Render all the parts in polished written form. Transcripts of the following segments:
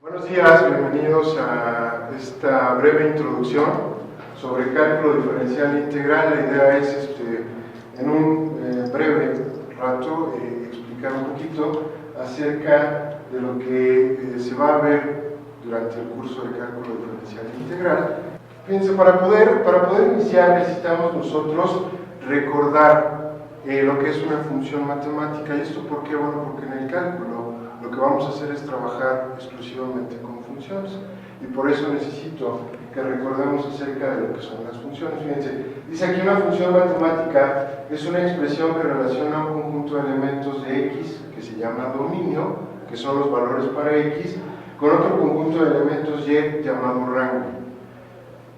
Buenos días, bienvenidos a esta breve introducción sobre cálculo diferencial integral. La idea es en un breve rato explicar un poquito acerca de lo que se va a ver durante el curso de cálculo diferencial integral. Fíjense, para poder iniciar necesitamos nosotros recordar lo que es una función matemática. ¿Y esto por qué? Bueno, porque en el cálculo lo que vamos a hacer es trabajar exclusivamente con funciones, y por eso necesito que recordemos acerca de lo que son las funciones. Fíjense, dice aquí una función matemática es una expresión que relaciona un conjunto de elementos de X, que se llama dominio, que son los valores para X, con otro conjunto de elementos Y llamado rango.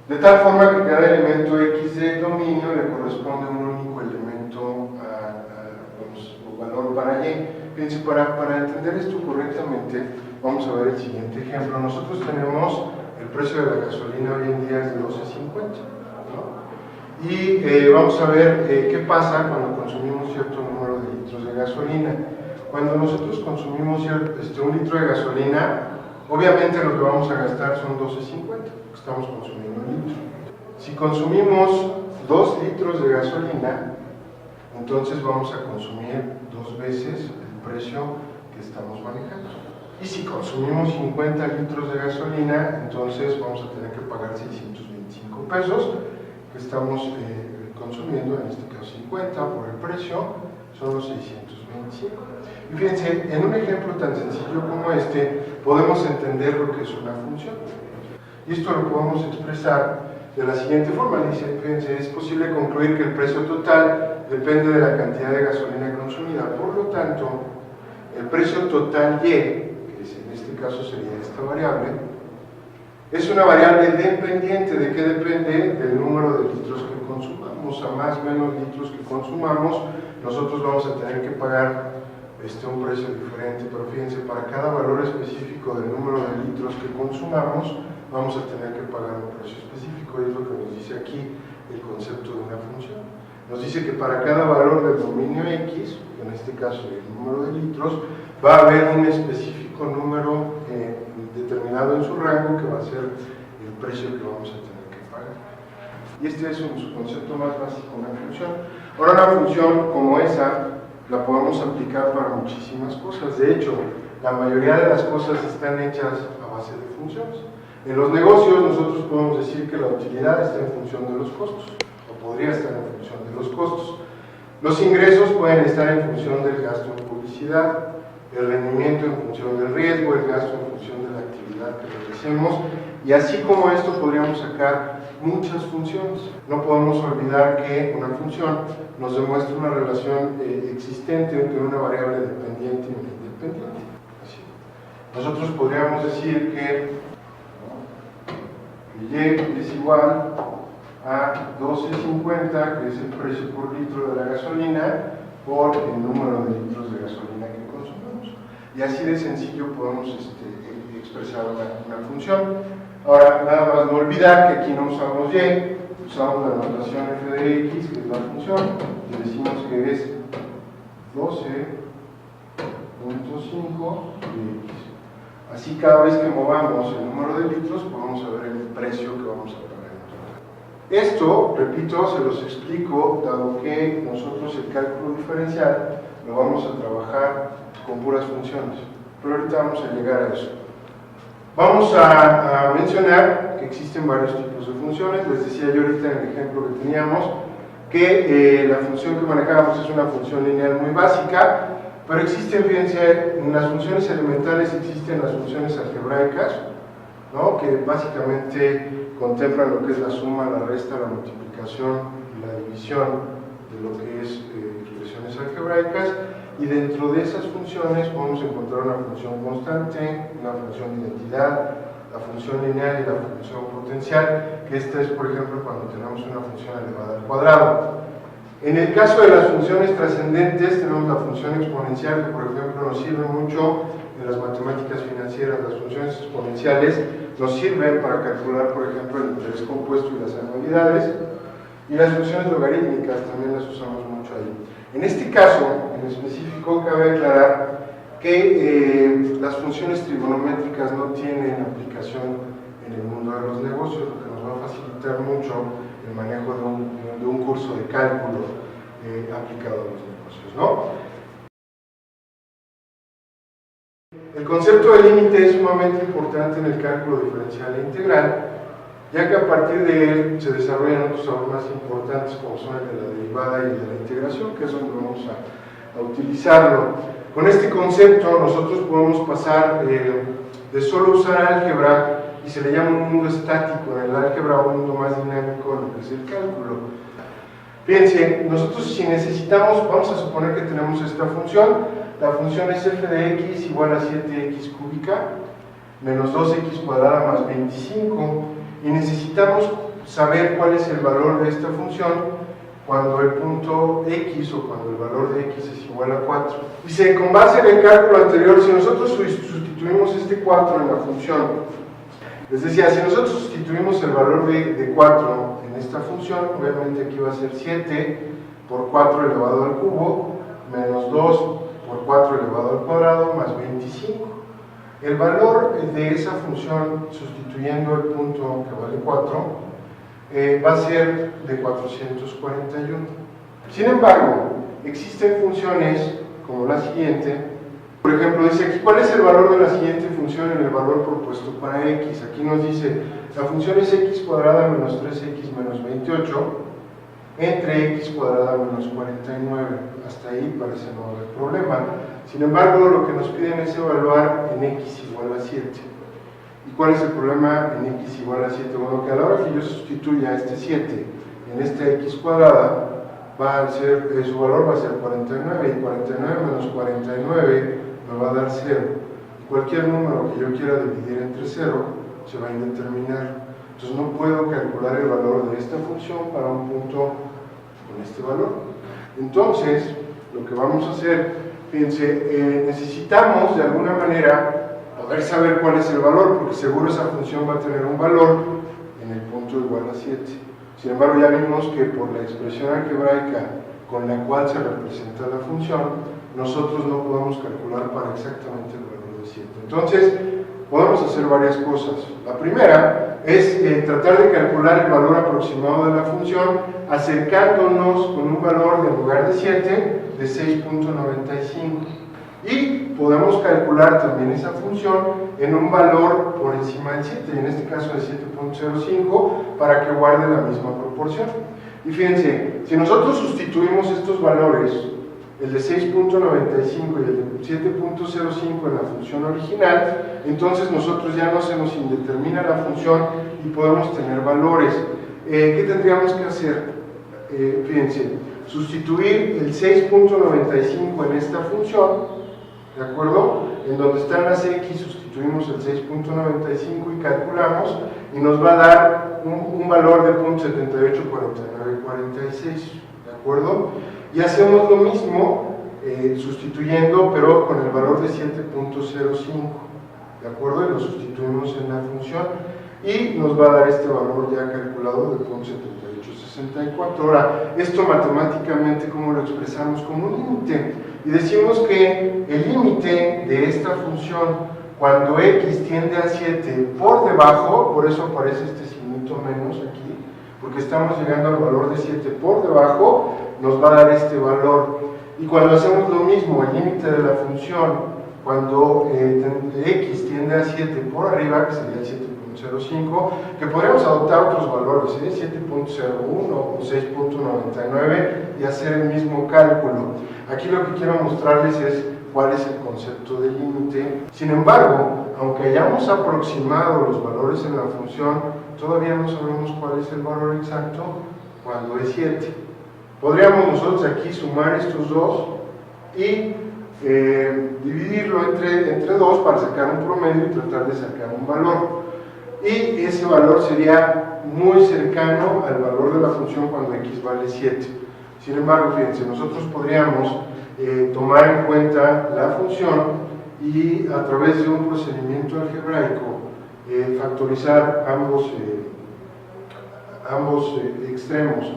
De tal forma que cada elemento X del dominio le corresponde un único elemento o valor para Y. Fíjense, para entender esto correctamente, vamos a ver el siguiente ejemplo. Nosotros tenemos el precio de la gasolina hoy en día es de 12.50, ¿no? Y vamos a ver qué pasa cuando consumimos cierto número de litros de gasolina. Cuando nosotros consumimos un litro de gasolina, obviamente lo que vamos a gastar son 12.50, estamos consumiendo un litro. Si consumimos 2 litros de gasolina, entonces vamos a consumir 2 veces el precio que estamos manejando. Y si consumimos 50 litros de gasolina, entonces vamos a tener que pagar 625 pesos que estamos consumiendo, en este caso 50 por el precio, son los 625. Y fíjense, en un ejemplo tan sencillo como este, podemos entender lo que es una función. Y esto lo podemos expresar de la siguiente forma. Dice, fíjense, es posible concluir que el precio total depende de la cantidad de gasolina consumida. Por lo tanto, el precio total Y, que en este caso sería esta variable, es una variable dependiente. ¿De qué depende? Del número de litros que consumamos. A más o menos litros que consumamos, nosotros vamos a tener que pagar un precio diferente. Pero fíjense, para cada valor específico del número de litros que consumamos, vamos a tener que pagar un precio específico. Y es lo que nos dice aquí el concepto de una función. Nos dice que para cada valor del dominio X, en este caso el número de litros, va a haber un específico número determinado en su rango, que va a ser el precio que vamos a tener que pagar. Y este es su concepto más básico, una función. Ahora, una función como esa la podemos aplicar para muchísimas cosas. De hecho, la mayoría de las cosas están hechas a base de funciones. En los negocios nosotros podemos decir que la utilidad está en función de los costos, o podría estar en función de los costos. Los ingresos pueden estar en función del gasto en publicidad, el rendimiento en función del riesgo, el gasto en función de la actividad que realicemos, y así como esto podríamos sacar muchas funciones. No podemos olvidar que una función nos demuestra una relación existente entre una variable dependiente y una independiente. Así. Nosotros podríamos decir que Y es igual a 12.50, que es el precio por litro de la gasolina, por el número de litros de gasolina que consumimos. Y así de sencillo podemos expresar una función. Ahora, nada más no olvidar que aquí no usamos Y, usamos la notación f de x, que es la función, y decimos que es 12.5 de x. Así, cada vez que movamos el número de litros, podemos saber el precio que vamos a pagar. Esto, repito, se los explico, dado que nosotros el cálculo diferencial lo vamos a trabajar con puras funciones. Pero ahorita vamos a llegar a eso. Vamos a mencionar que existen varios tipos de funciones. Les decía yo ahorita en el ejemplo que teníamos que la función que manejábamos es una función lineal muy básica, pero existen, fíjense, en las funciones elementales existen las funciones algebraicas, ¿no? Que básicamente contemplan lo que es la suma, la resta, la multiplicación y la división de lo que es expresiones algebraicas. Y dentro de esas funciones podemos encontrar una función constante, una función de identidad, la función lineal y la función potencial, que esta es, por ejemplo, cuando tenemos una función elevada al cuadrado. En el caso de las funciones trascendentes tenemos la función exponencial, que por ejemplo nos sirve mucho en las matemáticas financieras. Las funciones exponenciales nos sirven para calcular, por ejemplo, el interés compuesto y las anualidades, y las funciones logarítmicas también las usamos mucho ahí. En este caso, en específico, cabe aclarar que las funciones trigonométricas no tienen aplicación en el mundo de los negocios, lo que nos va a facilitar mucho el manejo de un curso de cálculo aplicado a los negocios, ¿no? El concepto de límite es sumamente importante en el cálculo diferencial e integral, ya que a partir de él se desarrollan otros aún más importantes como son el de la derivada y el de la integración, que es donde vamos a utilizarlo. Con este concepto nosotros podemos pasar de solo usar álgebra, y se le llama un mundo estático en el álgebra, a un mundo más dinámico en lo que es el cálculo. Fíjense, nosotros si necesitamos, vamos a suponer que tenemos esta función, la función es f de x igual a 7x cúbica menos 2x cuadrada más 25, y necesitamos saber cuál es el valor de esta función cuando el punto x o cuando el valor de x es igual a 4. Dice, con base en el cálculo anterior, si nosotros sustituimos este 4 en la función, les decía, si nosotros sustituimos el valor de 4 en esta función, obviamente aquí va a ser 7 por 4 elevado al cubo menos 2 por 4 elevado al cuadrado más 25. El valor de esa función, sustituyendo el punto que vale 4, va a ser de 441. Sin embargo, existen funciones como la siguiente. Por ejemplo, dice aquí, ¿cuál es el valor de la siguiente función en el valor propuesto para x? Aquí nos dice, la función es x cuadrada menos 3x menos 28 entre x cuadrada menos 49. Hasta ahí parece no haber problema. Sin embargo, lo que nos piden es evaluar en x igual a 7. ¿Y cuál es el problema en x igual a 7? Bueno, que a la hora que yo sustituya este 7 en esta x cuadrada, va a ser, su valor va a ser 49, y 49 menos 49 me va a dar 0. Y cualquier número que yo quiera dividir entre 0 se va a indeterminar. Entonces no puedo calcular el valor de esta función para un punto con este valor. Entonces, lo que vamos a hacer, fíjense, necesitamos de alguna manera poder saber cuál es el valor, porque seguro esa función va a tener un valor en el punto igual a 7. Sin embargo, ya vimos que por la expresión algebraica con la cual se representa la función, nosotros no podemos calcular para exactamente el valor de 7. Entonces, podemos hacer varias cosas. La primera es tratar de calcular el valor aproximado de la función acercándonos con un valor en lugar de 7 de 6.95. Y podemos calcular también esa función en un valor por encima del 7, y en este caso de 7.05, para que guarde la misma proporción. Y fíjense, si nosotros sustituimos estos valores, el de 6.95 y el de 7.05 en la función original, entonces nosotros ya no se nos indetermina la función y podemos tener valores. ¿Qué tendríamos que hacer? Fíjense, sustituir el 6.95 en esta función, ¿de acuerdo? En donde están las x, sustituimos el 6.95 y calculamos, y nos va a dar un valor de 0.784946, ¿de acuerdo? Y hacemos lo mismo sustituyendo, pero con el valor de 7.05, ¿de acuerdo? Y lo sustituimos en la función y nos va a dar este valor ya calculado de 0.7864. Ahora, esto matemáticamente, ¿cómo lo expresamos? Como un límite. Y decimos que el límite de esta función, cuando x tiende a 7 por debajo, por eso aparece este signito menos aquí, porque estamos llegando al valor de 7 por debajo, nos va a dar este valor. Y cuando hacemos lo mismo, el límite de la función, cuando x tiende a 7 por arriba, que sería el 7.05, que podríamos adoptar otros valores, 7.01 o 6.99, y hacer el mismo cálculo. Aquí lo que quiero mostrarles es cuál es el concepto de límite. Sin embargo, aunque hayamos aproximado los valores en la función, todavía no sabemos cuál es el valor exacto cuando es 7. Podríamos nosotros aquí sumar estos dos y dividirlo entre 2 para sacar un promedio y tratar de sacar un valor. Y ese valor sería muy cercano al valor de la función cuando x vale 7. Sin embargo, fíjense, nosotros podríamos tomar en cuenta la función y a través de un procedimiento algebraico factorizar ambos extremos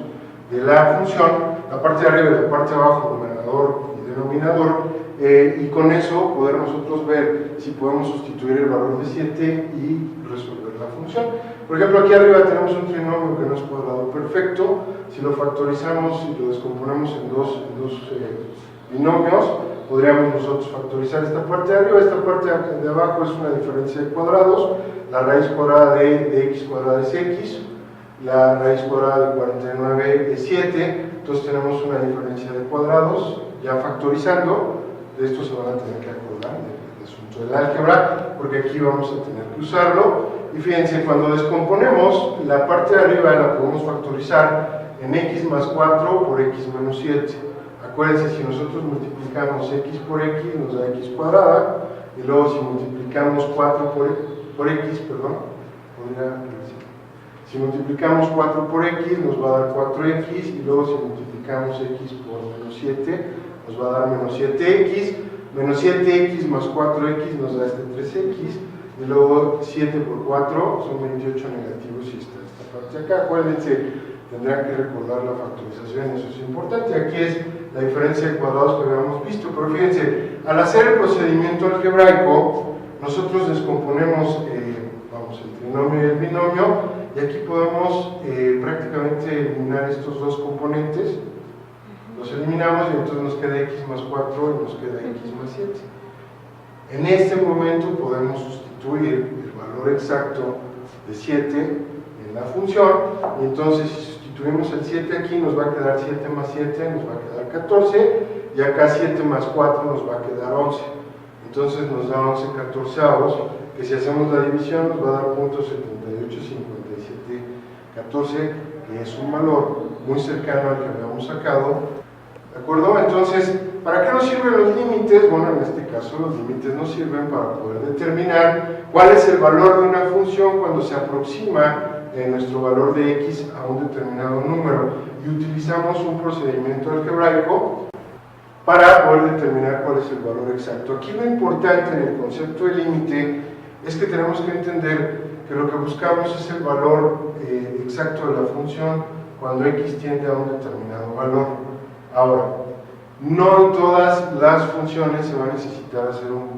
de la función, la parte de arriba y la parte de abajo, numerador y denominador, y con eso poder nosotros ver si podemos sustituir el valor de 7 y resolver la función. Por ejemplo, aquí arriba tenemos un trinomio que no es cuadrado perfecto. Si lo factorizamos y lo descomponemos en dos binomios, podríamos nosotros factorizar esta parte de arriba. Esta parte de abajo es una diferencia de cuadrados. La raíz cuadrada de x cuadrada es x, la raíz cuadrada de 49 es 7, entonces tenemos una diferencia de cuadrados. Ya factorizando, de esto se van a tener que acordar del asunto del álgebra, porque aquí vamos a tener que usarlo. Y fíjense, cuando descomponemos, la parte de arriba la podemos factorizar en x más 4 por x menos 7. Acuérdense, si nosotros multiplicamos x por x, nos da x cuadrada, y luego si multiplicamos 4 por x, si multiplicamos 4 por x, nos va a dar 4x, y luego si multiplicamos x por menos 7, nos va a dar menos 7x, menos 7x más 4x nos da este 3x, y luego 7 por 4 son 28 negativos y está esta parte acá. Acuérdense, tendrán que recordar la factorización, eso es importante. Aquí es la diferencia de cuadrados que habíamos visto, pero fíjense, al hacer el procedimiento algebraico, nosotros descomponemos el trinomio y el binomio, y aquí podemos prácticamente eliminar estos dos componentes. Los eliminamos y entonces nos queda x más 4 y nos queda x más 7. En este momento podemos sustituir el valor exacto de 7 en la función, y entonces si sustituimos el 7 aquí, nos va a quedar 7 más 7, nos va a quedar 14, y acá 7 más 4 nos va a quedar 11. Entonces nos da 11 catorceavos, que si hacemos la división nos va a dar .785714, que es un valor muy cercano al que habíamos sacado. ¿De acuerdo? Entonces, ¿para qué nos sirven los límites? Bueno, en este caso los límites nos sirven para poder determinar cuál es el valor de una función cuando se aproxima nuestro valor de x a un determinado número, y utilizamos un procedimiento algebraico para poder determinar cuál es el valor exacto. Aquí lo importante en el concepto de límite es que tenemos que entender que lo que buscamos es el valor exacto de la función cuando x tiende a un determinado valor. Ahora, no en todas las funciones se va a necesitar hacer un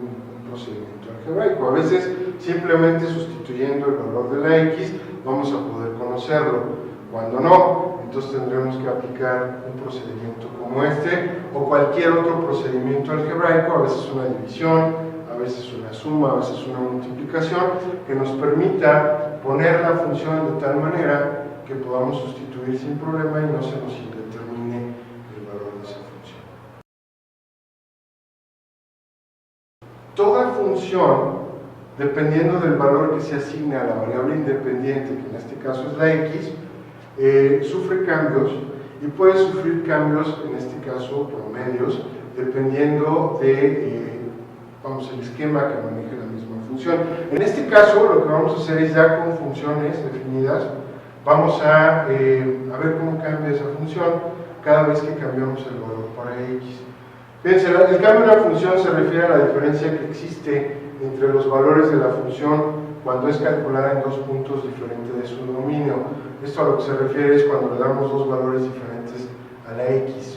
procedimiento algebraico. A veces, simplemente sustituyendo el valor de la x, vamos a poder conocerlo. Cuando no, entonces tendremos que aplicar un procedimiento como este, o cualquier otro procedimiento algebraico, a veces una división, a veces una suma, a veces una multiplicación, que nos permita poner la función de tal manera que podamos sustituir sin problema y no se nos indetermine el valor de esa función. Toda función, dependiendo del valor que se asigna a la variable independiente, que en este caso es la x, sufre cambios, y puede sufrir cambios, en este caso promedios, dependiendo de el esquema que maneje la misma función. En este caso, lo que vamos a hacer es, ya con funciones definidas, vamos a ver cómo cambia esa función cada vez que cambiamos el valor para x. Fíjense, el cambio de una función se refiere a la diferencia que existe entre los valores de la función cuando es calculada en dos puntos diferentes de su dominio. Esto a lo que se refiere es cuando le damos dos valores diferentes a la x.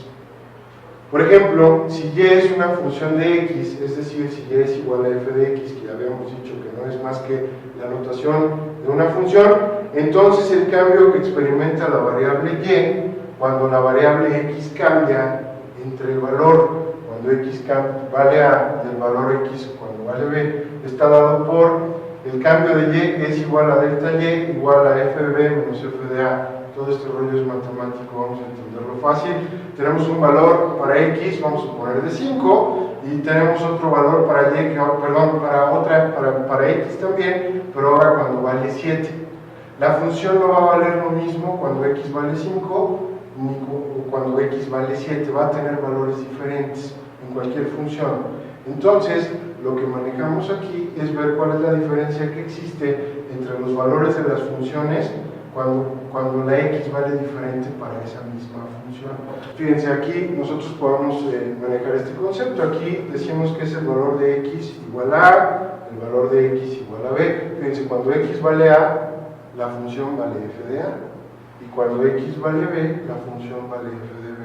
Por ejemplo, si y es una función de x, es decir, si y es igual a f de x, que ya habíamos dicho que no es más que la notación de una función, entonces el cambio que experimenta la variable y, cuando la variable x cambia entre el valor cuando x vale a y el valor x cuando vale b, está dado por el cambio de y es igual a delta y igual a f de b menos f de a. Todo este rollo es matemático, vamos a entenderlo fácil. Tenemos un valor para x, vamos a poner de 5, y tenemos otro valor para y, para x también, pero ahora cuando vale 7. La función no va a valer lo mismo cuando x vale 5 ni cuando x vale 7, va a tener valores diferentes en cualquier función. Entonces, lo que manejamos aquí es ver cuál es la diferencia que existe entre los valores de las funciones cuando la x vale diferente para esa misma función. Fíjense, aquí nosotros podemos manejar este concepto. Aquí decimos que es el valor de x igual a a, el valor de x igual a b. Fíjense, cuando x vale a, la función vale f de a, y cuando x vale b, la función vale f de b.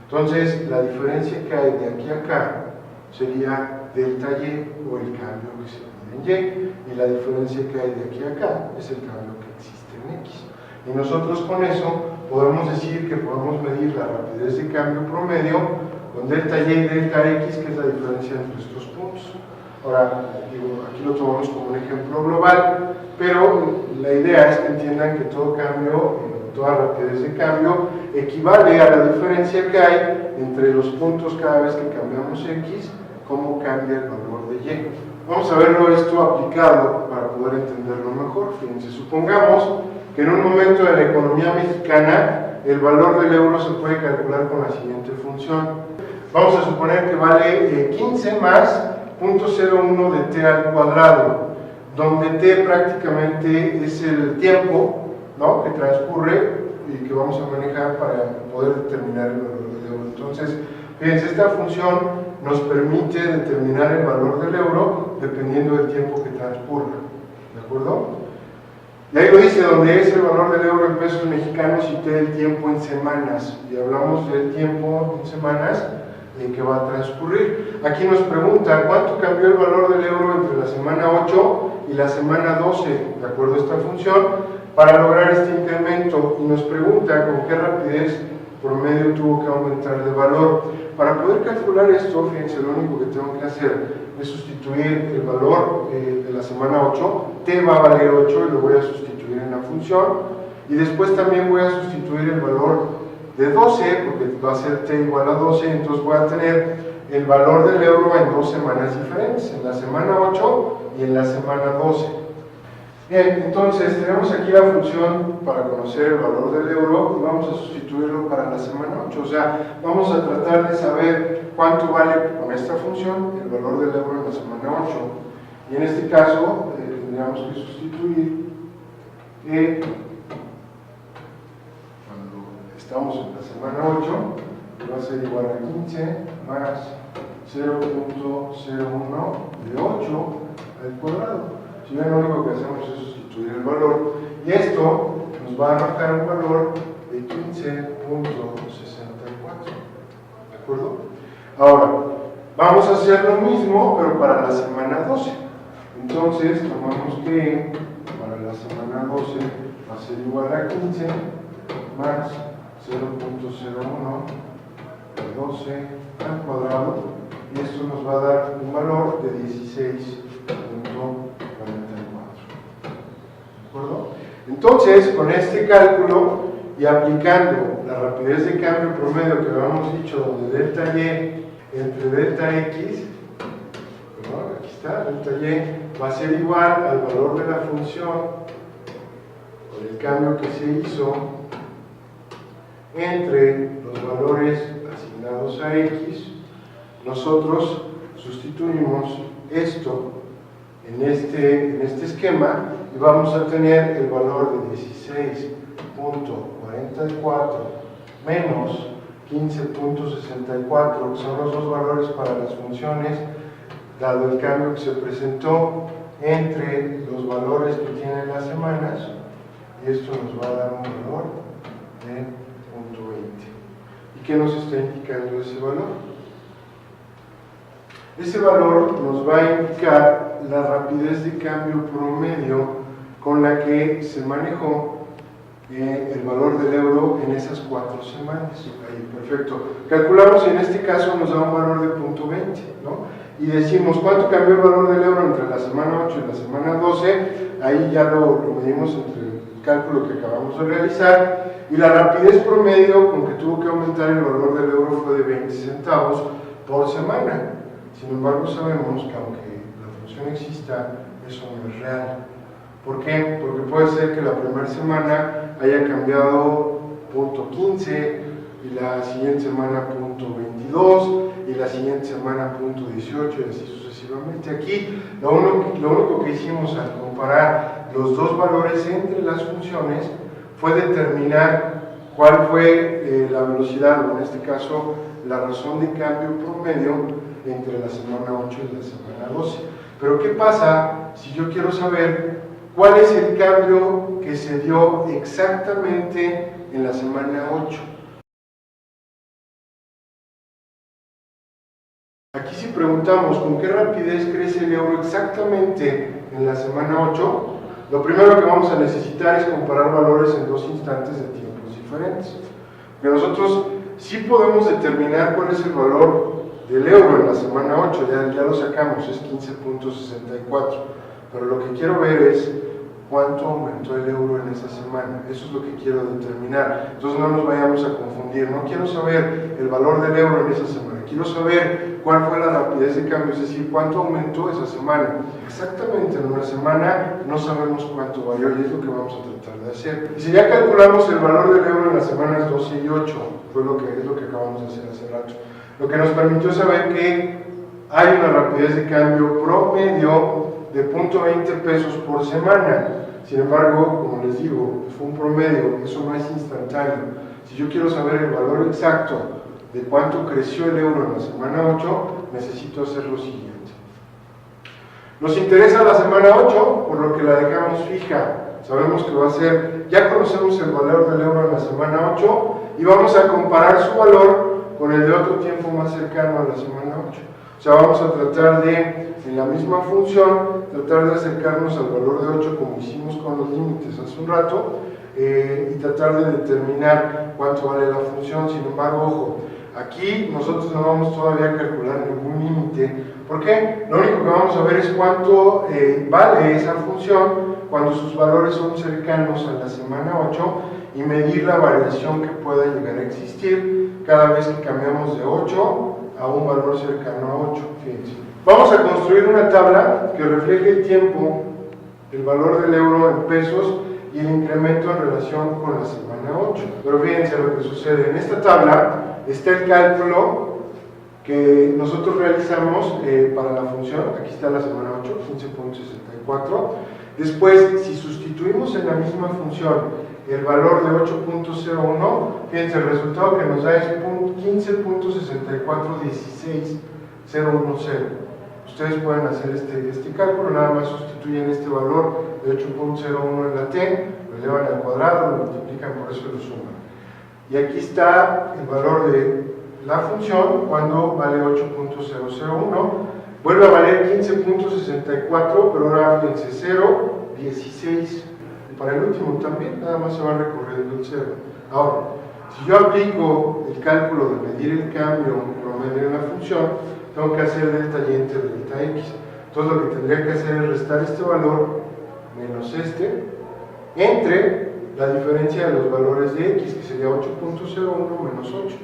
Entonces, la diferencia que hay de aquí a acá sería delta Y o el cambio que se mide en Y la diferencia que hay de aquí a acá es el cambio que existe en X. Y nosotros con eso podemos decir que podemos medir la rapidez de cambio promedio con delta Y y delta X, que es la diferencia entre estos puntos. Ahora, digo, aquí lo tomamos como un ejemplo global, pero la idea es que entiendan que todo cambio, toda rapidez de cambio, equivale a la diferencia que hay entre los puntos cada vez que cambiamos X, cómo cambia el valor de Y. Vamos a verlo esto aplicado para poder entenderlo mejor. Fíjense, supongamos que en un momento de la economía mexicana el valor del euro se puede calcular con la siguiente función. Vamos a suponer que vale 15 más 0.01 de t al cuadrado, donde t prácticamente es el tiempo, ¿no?, que transcurre y que vamos a manejar para poder determinar el valor del euro. Entonces, fíjense, esta función nos permite determinar el valor del euro dependiendo del tiempo que transcurra, ¿de acuerdo? Y ahí lo dice, donde es el valor del euro en pesos mexicanos y t el tiempo en semanas, y hablamos del tiempo en semanas en que va a transcurrir. Aquí nos pregunta cuánto cambió el valor del euro entre la semana 8 y la semana 12, de acuerdo a esta función, para lograr este incremento, y nos pregunta con qué rapidez promedio tuvo que aumentar de valor. Para poder calcular esto, fíjense, lo único que tengo que hacer es sustituir el valor de la semana 8, t va a valer 8 y lo voy a sustituir en la función, y después también voy a sustituir el valor de 12, porque va a ser t igual a 12, entonces voy a tener el valor del euro en 2 semanas diferentes, en la semana 8 y en la semana 12. Bien, entonces tenemos aquí la función para conocer el valor del euro y vamos a sustituirlo para la semana 8, o sea, vamos a tratar de saber cuánto vale con esta función el valor del euro en la semana 8, y en este caso tendríamos que sustituir estamos en la semana 8, que va a ser igual a 15 más 0.01 de 8 al cuadrado. Si ven, lo único que hacemos es sustituir el valor, y esto nos va a arrojar un valor de 15.64, ¿de acuerdo? Ahora, vamos a hacer lo mismo, pero para la semana 12. Entonces, tomamos que para la semana 12 va a ser igual a 15 más 0.01 de 12 al cuadrado, y esto nos va a dar un valor de 16.44. ¿De acuerdo? Entonces, con este cálculo y aplicando la rapidez de cambio promedio que habíamos dicho, donde delta Y entre delta X, ¿no?, aquí está, delta Y va a ser igual al valor de la función con el cambio que se hizo entre los valores asignados a X, nosotros sustituimos esto en este esquema y vamos a tener el valor de 16.44 menos 15.64, que son los dos valores para las funciones, dado el cambio que se presentó entre los valores que tienen las semanas, y esto nos va a dar un valor de 0.20. ¿Y qué nos está indicando ese valor? Ese valor nos va a indicar la rapidez de cambio promedio con la que se manejó el valor del euro en esas 4 semanas. Ahí, perfecto. Calculamos y en este caso nos da un valor de 0.20, ¿no? Y decimos cuánto cambió el valor del euro entre la semana 8 y la semana 12. Ahí ya lo medimos entre el cálculo que acabamos de realizar, y la rapidez promedio con que tuvo que aumentar el valor del euro fue de 20 centavos por semana. Sin embargo, sabemos que aunque la función exista, eso no es real. ¿Por qué? Porque puede ser que la primera semana haya cambiado 0.15, y la siguiente semana 0.22, y la siguiente semana 0.18, y así sucesivamente. Aquí lo único que hicimos al comparar los dos valores entre las funciones fue determinar cuál fue la velocidad, o en este caso la razón de cambio promedio entre la semana 8 y la semana 12. Pero ¿qué pasa si yo quiero saber cuál es el cambio que se dio exactamente en la semana 8? Aquí si preguntamos con qué rapidez crece el euro exactamente en la semana 8, lo primero que vamos a necesitar es comparar valores en dos instantes de tiempos diferentes. Porque nosotros sí podemos determinar cuál es el valor del euro en la semana 8, ya lo sacamos, es 15.64, pero lo que quiero ver es cuánto aumentó el euro en esa semana, eso es lo que quiero determinar. Entonces no nos vayamos a confundir, no quiero saber el valor del euro en esa semana, quiero saber cuál fue la rapidez de cambio, es decir, cuánto aumentó esa semana. Exactamente en una semana no sabemos cuánto varió y es lo que vamos a tratar de hacer. Y si ya calculamos el valor del euro en las semanas 12 y 8, es lo que acabamos de hacer hace rato, lo que nos permitió saber que hay una rapidez de cambio promedio de 0.20 pesos por semana. Sin embargo, como les digo, fue un promedio, eso no es instantáneo. Si yo quiero saber el valor exacto de cuánto creció el euro en la semana 8, necesito hacer lo siguiente. Nos interesa la semana 8, por lo que la dejamos fija. Sabemos que va a ser, ya conocemos el valor del euro en la semana 8 y vamos a comparar su valor con el de otro tiempo más cercano a la semana 8. O sea, vamos a tratar de, en la misma función, tratar de acercarnos al valor de 8 como hicimos con los límites hace un rato y tratar de determinar cuánto vale la función. Sin embargo, ojo, aquí nosotros no vamos todavía a calcular ningún límite. ¿Por qué? Lo único que vamos a ver es cuánto vale esa función cuando sus valores son cercanos a la semana 8 y medir la variación que pueda llegar a existir cada vez que cambiamos de 8 a un valor cercano a 8. Fíjense. Vamos a construir una tabla que refleje el tiempo, el valor del euro en pesos y el incremento en relación con la semana 8. Pero fíjense lo que sucede. En esta tabla está el cálculo que nosotros realizamos para la función. Aquí está la semana 8, 15.64. Después, si sustituimos en la misma función el valor de 8.01, fíjense, el resultado que nos da es 15.6416.010. Ustedes pueden hacer este cálculo, nada más sustituyen este valor de 8.01 en la t, lo llevan al cuadrado, lo multiplican por eso y lo suman. Y aquí está el valor de la función cuando vale 8.001, vuelve a valer 15.64, pero ahora fíjense 0.16. Para el último también, nada más se va recorriendo el 0. Ahora, si yo aplico el cálculo de medir el cambio promedio en la función, tengo que hacer delta y entre delta x. Entonces lo que tendría que hacer es restar este valor menos este entre la diferencia de los valores de x, que sería 8.01 menos 8.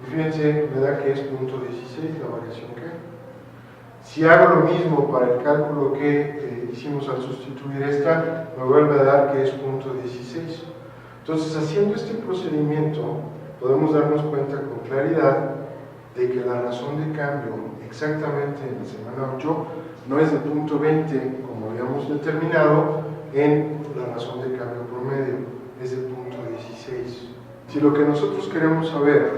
Y fíjense, me da que es 0.16 la variación que hay. Si hago lo mismo para el cálculo que hicimos al sustituir esta, me vuelve a dar que es 0.16. Entonces, haciendo este procedimiento, podemos darnos cuenta con claridad de que la razón de cambio exactamente en la semana 8 no es de 0.20 como habíamos determinado en la razón de cambio promedio, es de 0.16. Si lo que nosotros queremos saber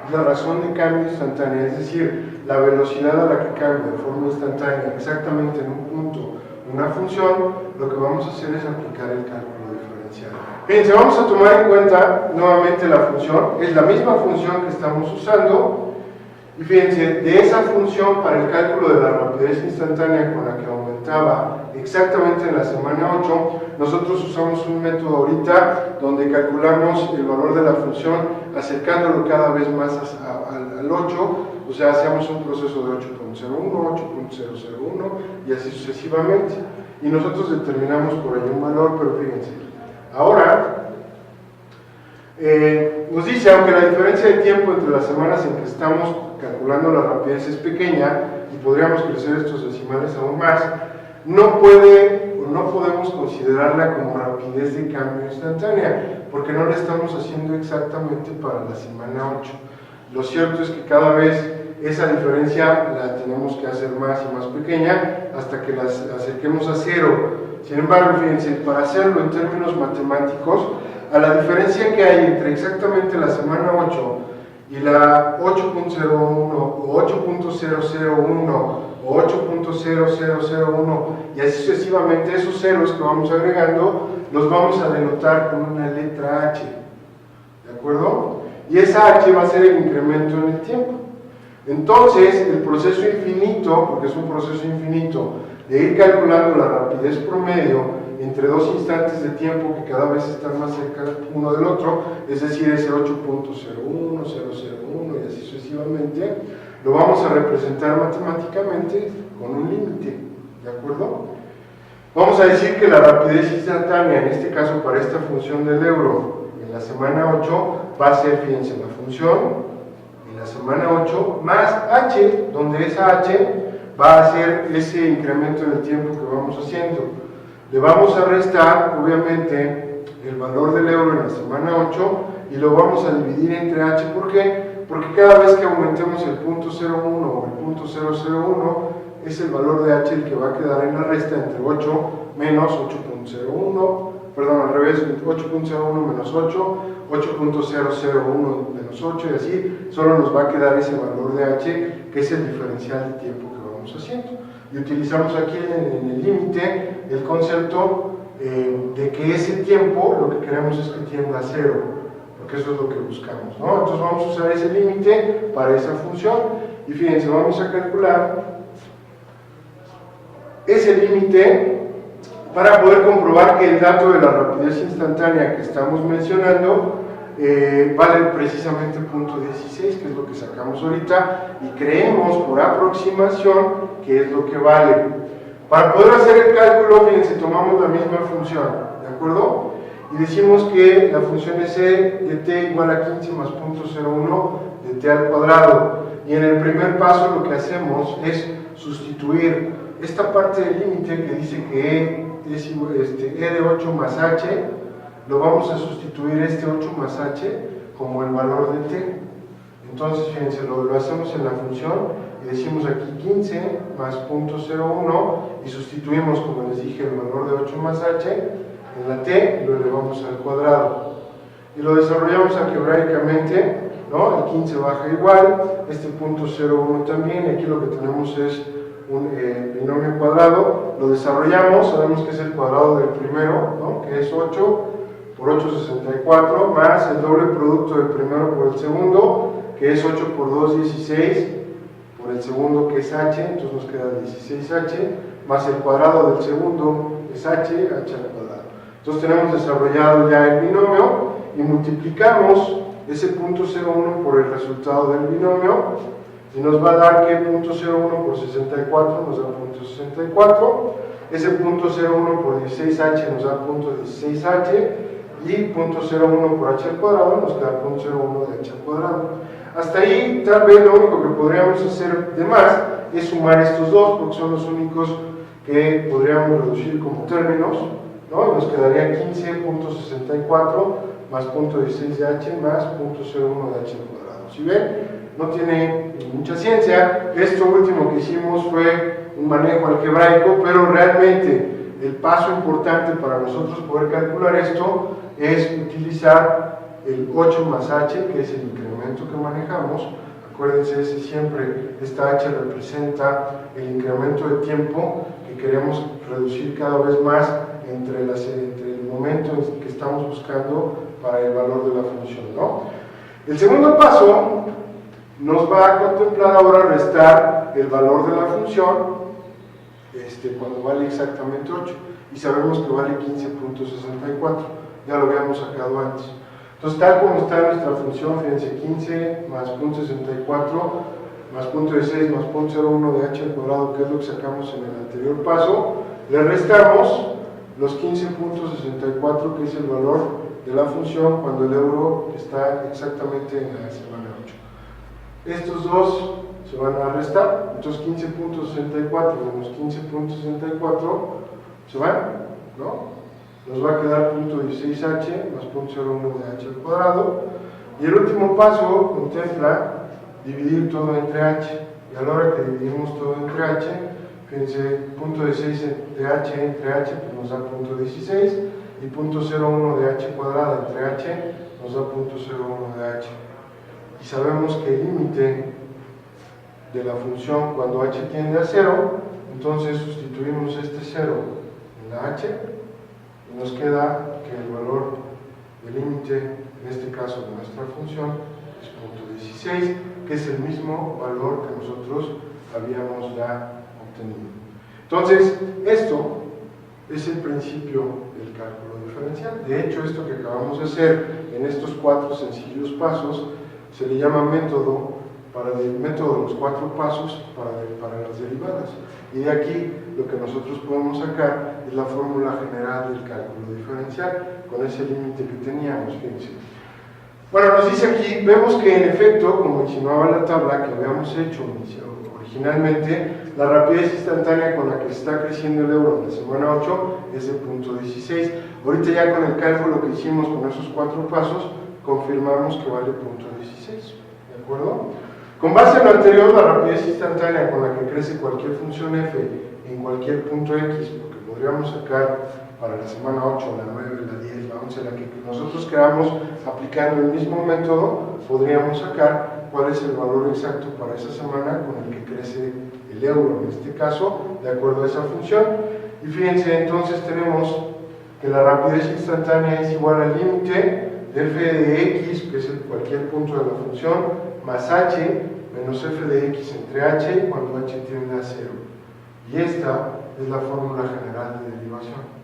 es la razón de cambio instantánea, es decir, la velocidad a la que cambia de forma instantánea exactamente en un punto una función, lo que vamos a hacer es aplicar el cálculo diferencial. Fíjense, vamos a tomar en cuenta nuevamente la función, es la misma función que estamos usando, y fíjense, de esa función para el cálculo de la rapidez instantánea con la que aumentaba exactamente en la semana 8, nosotros usamos un método ahorita donde calculamos el valor de la función acercándolo cada vez más al 8, o sea, hacemos un proceso de 8.01, 8.001 y así sucesivamente. Y nosotros determinamos por ahí un valor, pero fíjense, ahora nos dice, aunque la diferencia de tiempo entre las semanas en que estamos calculando la rapidez es pequeña y podríamos crecer estos decimales aún más, no podemos considerarla como rapidez de cambio instantánea, porque no la estamos haciendo exactamente para la semana 8. Lo cierto es que cada vez esa diferencia la tenemos que hacer más y más pequeña hasta que la acerquemos a 0. Sin embargo, fíjense, para hacerlo en términos matemáticos, a la diferencia que hay entre exactamente la semana 8 y la 8.01 o 8.001 o 8.0001 y así sucesivamente, esos ceros que vamos agregando los vamos a denotar con una letra H, ¿de acuerdo? Y esa H va a ser el incremento en el tiempo. Entonces, el proceso infinito, porque es un proceso infinito, de ir calculando la rapidez promedio entre dos instantes de tiempo que cada vez están más cerca uno del otro, es decir, ese 8.01, 001 y así sucesivamente, lo vamos a representar matemáticamente con un límite, ¿de acuerdo? Vamos a decir que la rapidez instantánea, en este caso para esta función del euro, en la semana 8, va a ser, fíjense, la función en la semana 8 más h, donde esa h va a ser ese incremento en el tiempo que vamos haciendo. Le vamos a restar, obviamente, el valor del euro en la semana 8 y lo vamos a dividir entre h. ¿Por qué? Porque cada vez que aumentemos el punto 01 o el punto 001, es el valor de h el que va a quedar en la resta entre 8 menos 8.01, perdón, al revés, 8.01 menos 8, 8.001 menos 8 y así, solo nos va a quedar ese valor de h, que es el diferencial de tiempo que vamos haciendo. Y utilizamos aquí en el límite el concepto de que ese tiempo lo que queremos es que tienda a 0, porque eso es lo que buscamos, ¿no? Entonces vamos a usar ese límite para esa función y fíjense, vamos a calcular ese límite para poder comprobar que el dato de la rapidez instantánea que estamos mencionando vale precisamente punto 16, que es lo que sacamos ahorita, y creemos por aproximación que es lo que vale. Para poder hacer el cálculo, fíjense, tomamos la misma función, ¿de acuerdo? Y decimos que la función es e de t igual a 15 más punto 01 de t al cuadrado. Y en el primer paso lo que hacemos es sustituir esta parte del límite que dice que e es e de 8 más h, lo vamos a sustituir este 8 más h como el valor de t. Entonces, fíjense, lo hacemos en la función y decimos aquí 15 más punto 01 y sustituimos, como les dije, el valor de 8 más h en la t y lo elevamos al cuadrado. Y lo desarrollamos algebraicamente, ¿no? El 15 baja igual, este punto 01 también, y aquí lo que tenemos es un binomio cuadrado, lo desarrollamos, sabemos que es el cuadrado del primero, ¿no? Que es 8 por 8, 64, más el doble producto del primero por el segundo, que es 8 por 2, 16, por el segundo que es h, entonces nos queda 16h, más el cuadrado del segundo es h al cuadrado. Entonces tenemos desarrollado ya el binomio y multiplicamos ese punto 01 por el resultado del binomio y nos va a dar que punto 01 por 64 nos da punto 64, ese punto 01 por 16h nos da punto 16h y punto 01 por h al cuadrado nos da punto 01 de h al cuadrado. Hasta ahí tal vez lo único que podríamos hacer de más es sumar estos dos porque son los únicos que podríamos reducir como términos, ¿no? Y nos quedaría 15.64 más punto 16 de h más punto 01 de h al cuadrado. Si ven, no tiene mucha ciencia. Esto último que hicimos fue un manejo algebraico, pero realmente el paso importante para nosotros poder calcular esto es utilizar el 8 más h, que es el incremento que manejamos. Acuérdense, esta h representa el incremento de tiempo que queremos reducir cada vez más entre el momento en que estamos buscando para el valor de la función, ¿no? El segundo paso nos va a contemplar ahora restar el valor de la función cuando vale exactamente 8 y sabemos que vale 15.64, ya lo habíamos sacado antes. Entonces, tal como está nuestra función, fíjense, 15 más punto 64 más punto 16 más punto 01 de h al cuadrado, que es lo que sacamos en el anterior paso, le restamos los 15.64, que es el valor de la función cuando el euro está exactamente en la semana 8. Estos dos se van a restar, entonces 15.64 menos 15.64 se van, ¿no? Nos va a quedar punto 16h más punto 01 de h al cuadrado. Y el último paso contempla dividir todo entre h. Y a la hora que dividimos todo entre h, fíjense, punto 16 de h entre h pues nos da punto 16 y punto 01 de h cuadrada entre h nos da punto 01 de h. Y sabemos que el límite de la función cuando h tiende a 0, entonces sustituimos este 0 en la h y nos queda que el valor del límite, en este caso de nuestra función, es punto 16 que es el mismo valor que nosotros habíamos ya obtenido. Entonces, esto es el principio del cálculo diferencial. De hecho, esto que acabamos de hacer en estos 4 sencillos pasos se le llama método de los 4 pasos para las derivadas. Y de aquí lo que nosotros podemos sacar es la fórmula general del cálculo diferencial con ese límite que teníamos, fíjense. Bueno, nos dice aquí, vemos que en efecto, como insinuaba la tabla que habíamos hecho originalmente, la rapidez instantánea con la que está creciendo el euro en la semana 8 es de 0.16. Ahorita ya con el cálculo que hicimos con esos 4 pasos, confirmamos que vale 0.16, ¿de acuerdo? Con base en lo anterior, la rapidez instantánea con la que crece cualquier función f en cualquier punto x, porque podríamos sacar para la semana 8, la 9, la 10, la 11, la que nosotros queramos, aplicando el mismo método, podríamos sacar cuál es el valor exacto para esa semana con el que crece el euro, en este caso, de acuerdo a esa función. Y fíjense, entonces tenemos que la rapidez instantánea es igual al límite de f de x, que es cualquier punto de la función, más h menos f de x entre h cuando h tiende a 0. Y esta es la fórmula general de derivación.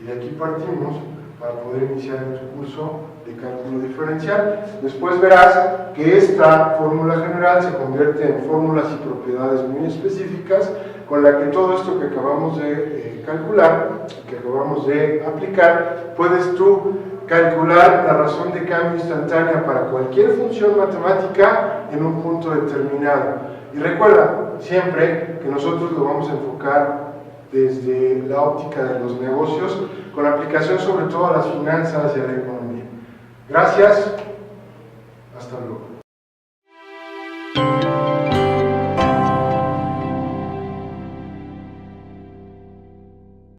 Y de aquí partimos para poder iniciar en tu curso de cálculo diferencial. Después verás que esta fórmula general se convierte en fórmulas y propiedades muy específicas con la que todo esto que acabamos de calcular, que acabamos de aplicar, puedes tú calcular la razón de cambio instantánea para cualquier función matemática en un punto determinado. Y recuerda siempre que nosotros lo vamos a enfocar desde la óptica de los negocios, con aplicación sobre todo a las finanzas y a la economía. Gracias.